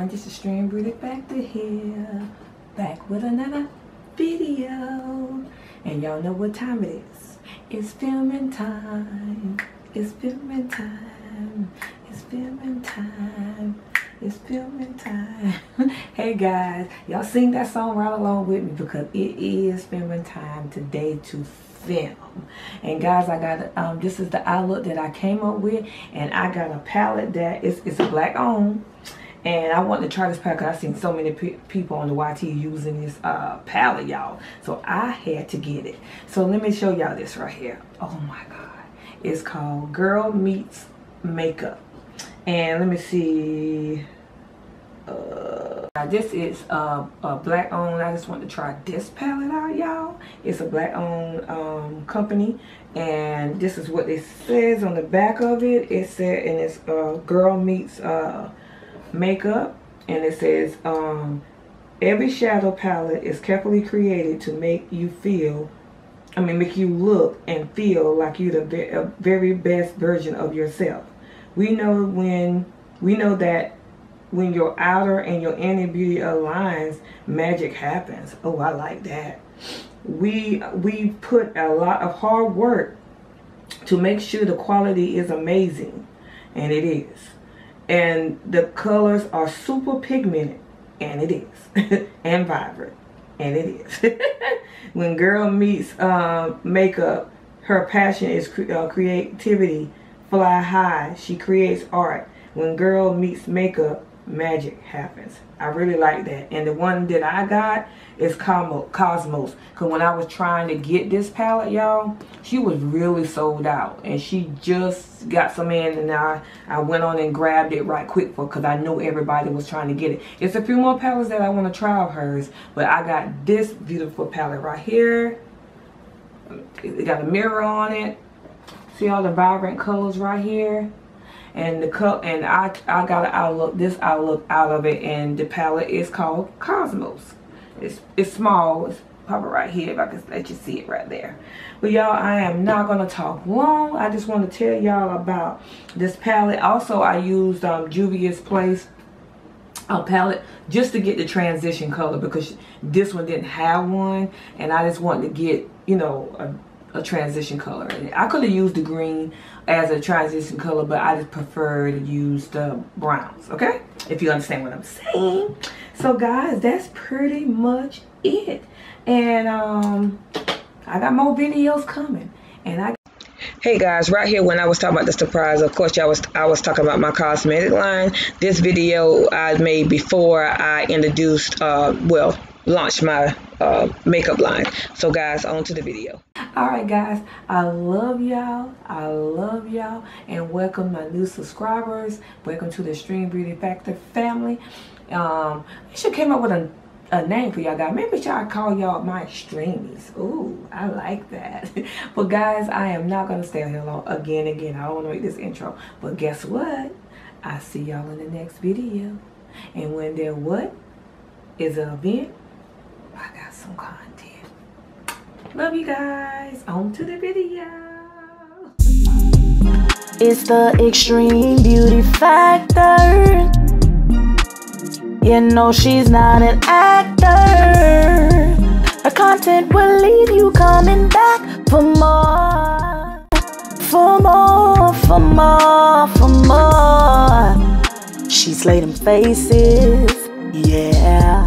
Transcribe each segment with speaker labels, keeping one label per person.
Speaker 1: everyone, this is Stream Beauty Factor here, back with another video, and y'all know what time it is. It's filming time, it's filming time, it's filming time, it's filming time. Hey guys, y'all sing that song right along with me because it is filming time today to film. And guys, I got this is the eye look that I came up with, and I got a palette that it's a black owned, and I wanted to try this palette because I've seen so many people on the YT using this palette, y'all, so I had to get it. So let me show y'all this right here. Oh my god, it's called Gurl Meets Makeup, and let me see, this is a black owned. I just want to try this palette out, y'all. It's a black owned company, and this is what it says on the back of it. It said, and it's Gurl Meets Makeup, and it says every shadow palette is carefully created to make you look and feel like you're the very best version of yourself. We know that when your outer and your inner beauty aligns, magic happens. Oh, I like that. We put a lot of hard work to make sure the quality is amazing, and it is. And the colors are super pigmented, and it is. And vibrant, and it is. When Gurl meets makeup, her passion is creativity fly high. She creates art. When Gurl meets makeup, magic happens. I really like that. And the one that I got is Cosmos, because when I was trying to get this palette, y'all, she was really sold out, and she just got some in, and I went on and grabbed it right quick because I knew everybody was trying to get it. It's a few more palettes that I want to try of hers, but I got this beautiful palette right here. It got a mirror on it. See all the vibrant colors right here. And the color, and I got an outlook out of it, and the palette is called Cosmos. It's small. It's probably right here if I can let you see it right there. But y'all, I am not gonna talk long. I just want to tell y'all about this palette. Also, I used JUVIA'S palette just to get the transition color because this one didn't have one, and I just wanted to get, you know, a transition color. And I could have used the green as a transition color, but I just prefer to use the browns, okay? If you understand what I'm saying. So guys, that's pretty much it. And I got more videos coming. And hey guys, right here when I was talking about the surprise, of course I was talking about my cosmetic line. This video I made before I introduced launched my makeup line. So guys, on to the video. Alright guys, I love y'all, and welcome my new subscribers. Welcome to the Stream Beauty Factor family. I should came up with a name for y'all guys. Maybe y'all call y'all my streamies. Ooh, I like that. But guys, I am not gonna stay here long again. I don't want to make this intro, but guess what? I see y'all in the next video. And when there is an event, I got some content. Love you guys. On to the video.
Speaker 2: It's the Extreme Beauty Factor. You know she's not an actor. Her content will leave you coming back for more. For more, for more, for more. She slayed them faces, yeah.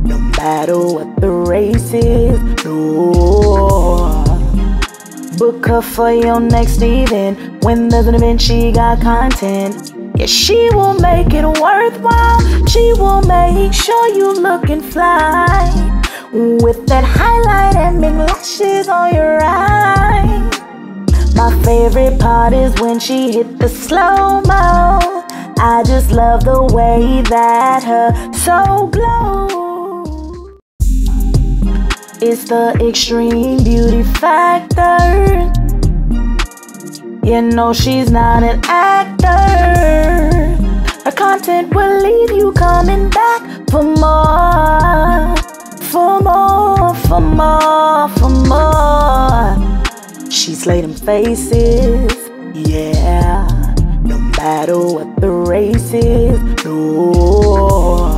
Speaker 2: No matter what the race is, no. Book her for your next event. When there's an event, she got content. Yeah, she will make it worthwhile. She will make sure you looking fly with that highlight and big lashes on your eye. My favorite part is when she hit the slow-mo. I just love the way that her soul glows. It's the Extreme Beauty Factor. You know she's not an actor. Her content will leave you coming back for more. For more, for more, for more. She slayed them faces, yeah. No matter what the race is, no.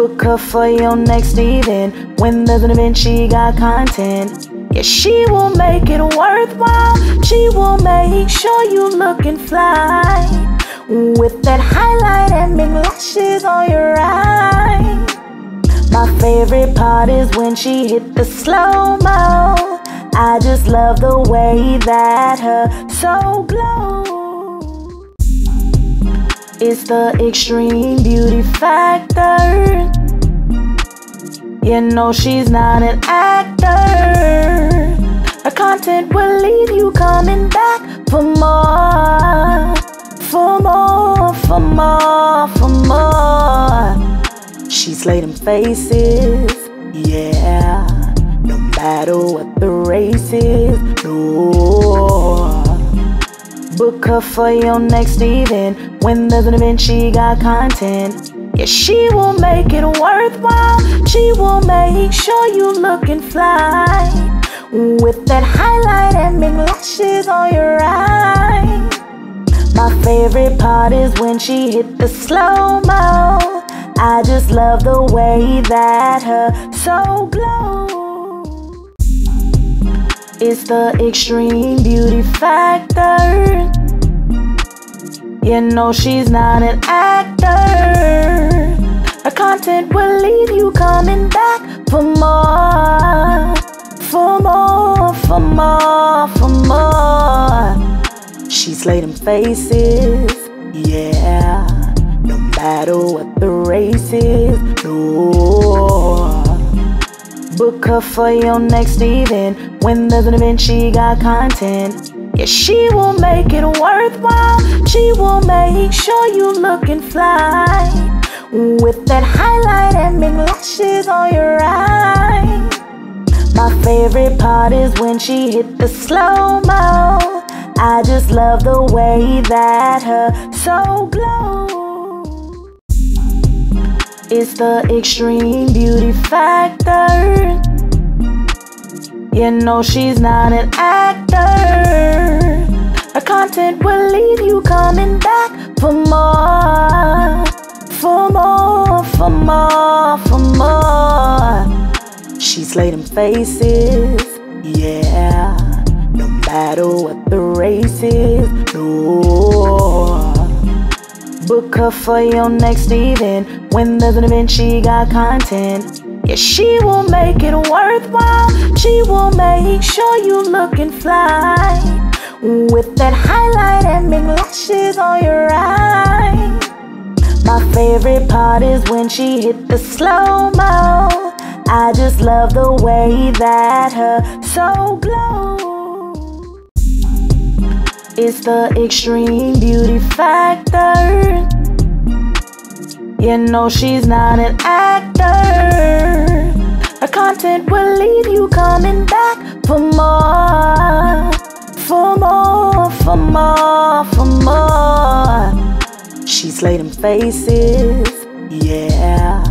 Speaker 2: Book her for your next event. When there's an event, she got content. Yeah, she will make it worthwhile. She will make sure you looking fly, with that highlight and big lashes on your eye. My favorite part is when she hit the slow-mo. I just love the way that her soul glows. It's the extreme beauty factor. You know she's not an actor. Her content will leave you coming back for more, for more, for more, for more. She slayed them faces, yeah, no matter what the race is, no. Book her for your next event. When there's an event, she got content. Yeah, she will make it worthwhile. She will make sure you looking fly, with that highlight and big lashes on your eye. My favorite part is when she hit the slow-mo. I just love the way that her soul glows. It's the extreme beauty factor. You know she's not an actor. Her content will leave you coming back for more, for more, for more, for more. She slayed them faces, yeah, no matter what the race is, no. Book her for your next event. When there's an event, she got content. Yeah, she will make it worthwhile. She will make sure you looking fly, with that highlight and big lashes on your eye. My favorite part is when she hit the slow-mo. I just love the way that her soul glows. It's the extreme beauty factor. You know she's not an actor. Her content will leave you coming back for more, for more, for more, for more. She slayed them faces, yeah, no matter what the race is, no. Book her for your next event. When there's an event, she got content. Yeah, she will make it worthwhile. She will make sure you looking fly, with that highlight and big lashes on your eye. My favorite part is when she hit the slow-mo. I just love the way that her soul glows. It's the extreme beauty factor. You know she's not an actor. Her content will leave you coming back for more, for more, for more, for more. She slayed them faces, yeah,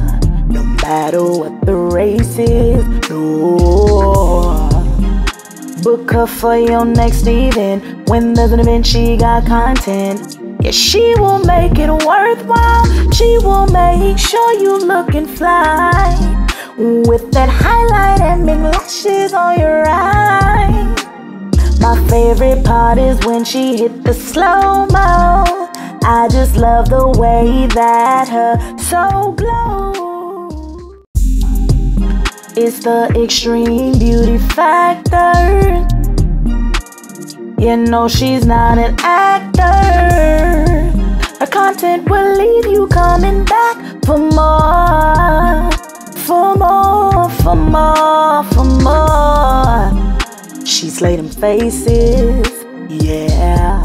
Speaker 2: no matter what the race is, no. Book her for your next event. When there's an event, she got content. Yeah, she will make it worthwhile. She will make sure you looking fly, with that highlight and big lashes on your eye. My favorite part is when she hit the slow-mo. I just love the way that her soul glows. It's the extreme beauty factor. You know she's not an actor. Her content will leave you coming back for more, for more, for more, for more. She slayed them faces, yeah,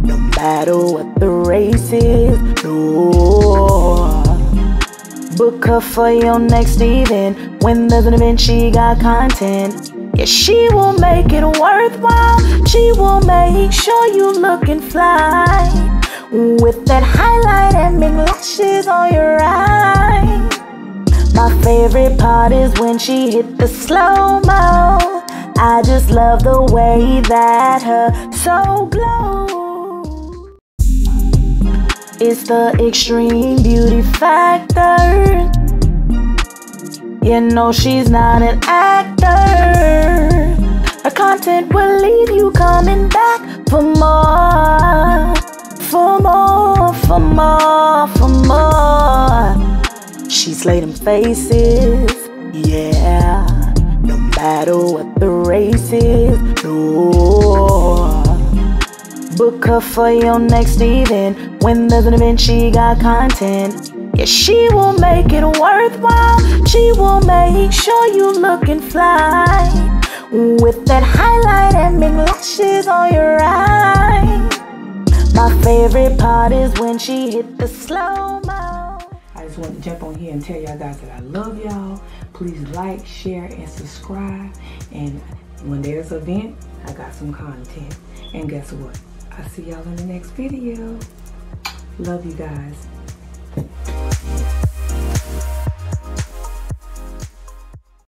Speaker 2: no matter what the race is, no. Book her for your next event. When there's an event, she got content. Yeah, she will make it worthwhile. She will make sure you looking fly, with that highlight and big lashes on your eye. My favorite part is when she hit the slow-mo. I just love the way that her soul glows. It's the extreme beauty factor. You know she's not an actor. Her content will leave you coming back for more, for more, for more, for more. She slay them faces, yeah, no matter what the race is, no. Book her for your next event. When there's an event, she got content. Yeah, she will make it worthwhile. She will make sure you looking fly with that highlight and big lashes on your eye. My favorite part is when she hit the slow-mo.
Speaker 1: I just want to jump on here and tell y'all guys that I love y'all. Please like, share, and subscribe. And when there's an event, I got some content. And guess what? I'll see y'all in the next video. Love you guys.